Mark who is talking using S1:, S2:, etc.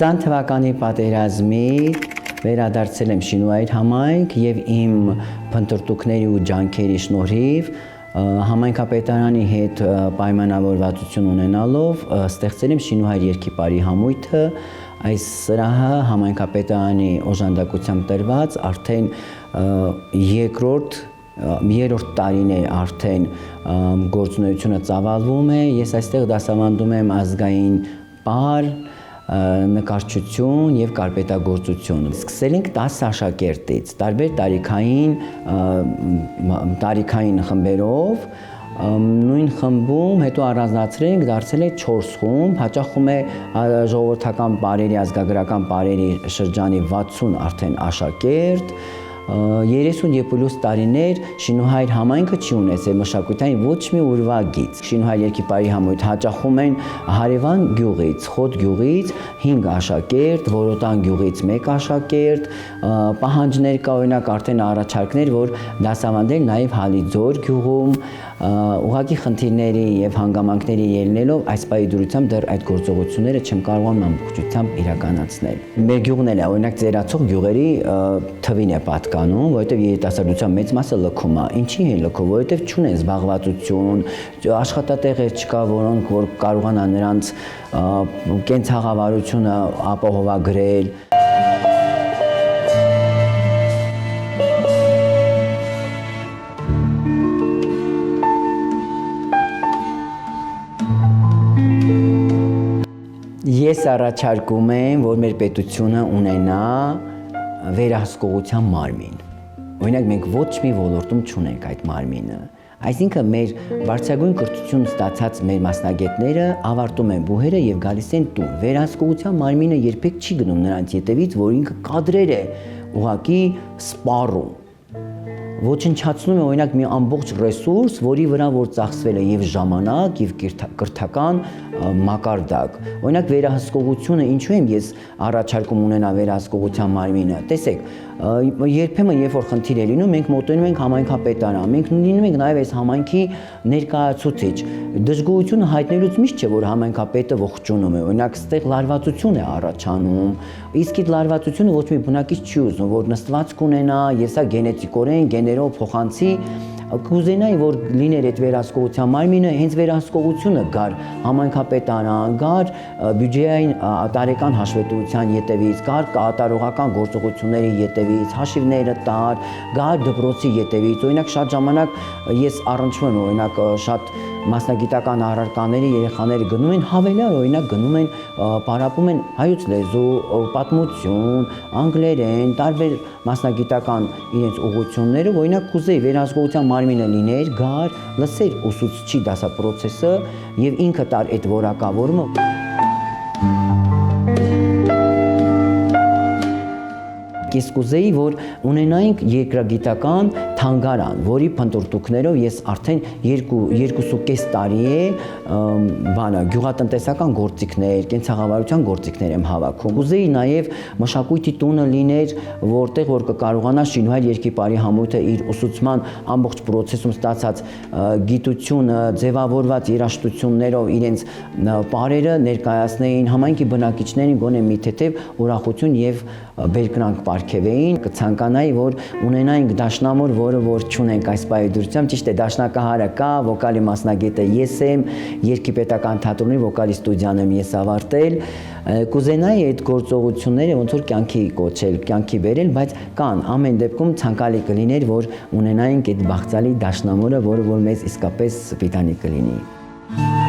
S1: 20 թվականի պատերազմի վերադարձել եմ Շինուայր համայնք եւ իմ փնտրտուքների ու ջանքերի շնորհիվ համայնքապետարանի հետ պայմանավորվածություն ունենալով ստեղծել եմ Շինուայր երկիպարի համույթը այս սրահը համայնքապետարանի օժանդակությամբ տրված արդեն երրորդ տարին է արդեն գործունեությունը ծավալվում է ես այստեղ դասավանդում եմ ազգային պար նկարչություն եւ կարպետագործություն։ Սկսել ենք 10 աշակերտից, տարբեր տարիքային խմբերով, նույն խմբում հետո առանձնացրել դարձել է 4 խումբ, հաճախում է ժողովրդական պարերի, ազգագրական պարերի շրջանի 60 արդեն աշակերտ 30+ տարիներ Շինուհայր համայնքը չի ունեցել մշակութային ոչ մի ուրվագիծ։ Շինուհայր երկիպարի համույթ հաճախում են հարևան գյուղից, Խոտ գյուղից 5 աշակերտ, Որոտան գյուղից 1 աշակերտ, պահանջներ կա օրինակ արդեն առաջարկներ, որ դասավանդել նաև Հալիձոր գյուղում, ուղղակի խնդիրների եւ հանգամանքների ելնելով այս պահի դրությամբ դեռ այդ գործողությունները չեմ կարողանում ամբողջությամբ իրականացնել։ Մեր գյուղն էլ է օրինակ ծերացող գյուղերի թվին է պատկանում, որովհետեւ երիտասարդության մեծ մասը լքում է։ Ինչի է լքում, որովհետեւ չունեն զբաղվածություն, աշխատատեղեր չկա, որոնք որ կարողանան նրանց կենցաղավարությունը ապահովագրել։ Ես առաջարկում եմ, որ մեր պետությունը ունենա վերահսկողության մարմին։ Օրինակ մենք ոչ մի ոլորտում չունենք այդ մարմինը։ Այսինքն մեր բարձրագույն կրթություն ստացած մեր մասնագետները ավարտում են բուհերը եւ գալիս են տուն։ Վերահսկողության մարմինը երբեք չի գնում նրանց ետևից, որ ինքը կադրեր է ուղակի սպառում։ Ոչնչացնում է օրինակ մի ամբողջ ռեսուրս, որի վրա որ ծախսվել է եւ ժամանակ եւ կրթական մակարդակ։ Օրինակ վերահսկողությունը ինչու եմ ես առաջարկում ունենա վերահսկողության մարմինը։ Տեսեք, երբեմն երբ որ խնդիր է լինում, մենք մոտենում ենք համայնքապետարան, մենք լինում ենք նաեւ այս համայնքի ներկայացուցիչ։ Դժգոհությունը հայտնելուց միշտ չէ, որ համայնքապետը ողջունում է։ Օրինակ ստեղ լարվածություն է առաջանում, իսկ այդ լարվածությունը ոչ մի բնակիչ չի ուզում, որ նստվածք ունենա, եւ սա գենետիկորեն գեներով փոխանցի կուզենայի որ լիներ այդ վերահսկողության մարմինը հենց վերահսկողությունը գար համայնքապետարան, գար բյուջեային տարեկան հաշվետվության ետևից, գար կատարողական գործողությունների ետևից, հաշիվները տար, գար դպրոցի ետևից։ Օրինակ շատ ժամանակ ես առնչվում եմ օրինակ շատ մասնագիտական առարկաների երեխաները գնում են հավելյալ օրինակ գնում են պարապում են հայոց լեզու, պատմություն, անգլերեն, տարբեր մասնագիտական իրենց ուղղությունները, օրինակ կուզեի վերահսկողության մարմինը լիներ, գար, լսեր ուսուցչի դասապրոցեսը եւ ինքը տար այդ որակավորումը։ Ես կուզեի, որ ունենայինք երկրագիտական թանգարան, որի փնտրտուքներով ես արդեն 2.5 տարի է գյուղատնտեսական գործիքներ, կենցաղավարության գործիքներ եմ հավաքում։ Կուզեի նաև մշակույթի տունը լիներ, որտեղ որ կկարողանա Շինուայր երկիպարի համույթը իր ուսուցման ամբողջ process-ում ստացած գիտությունը, ձևավորված երաժշտություններով իրենց պարերը ներկայացնեին համայնքի բնակիչներին գոնե մի թեթև ուրախություն եւ բերկրանք պարգևեին, կցանկանայի, որ ունենայինք դաշնամուր, որը որ չունենք այս պահի դրությամբ, ճիշտ է, դաշնակահարը կա, վոկալի մասնագետը ես եմ, Երգիպետական թատրոնի վոկալի ստուդիան եմ ես ավարտել, կուզենայի այդ գործողությունները ոնց որ կյանքի կոչել, կյանքի բերել, բայց կան ամեն դեպքում ցանկալի կլիներ, որ ունենայինք այդ բաղձալի դաշնամուրը, որը որ մեզ իսկապես պիտանի կլինի։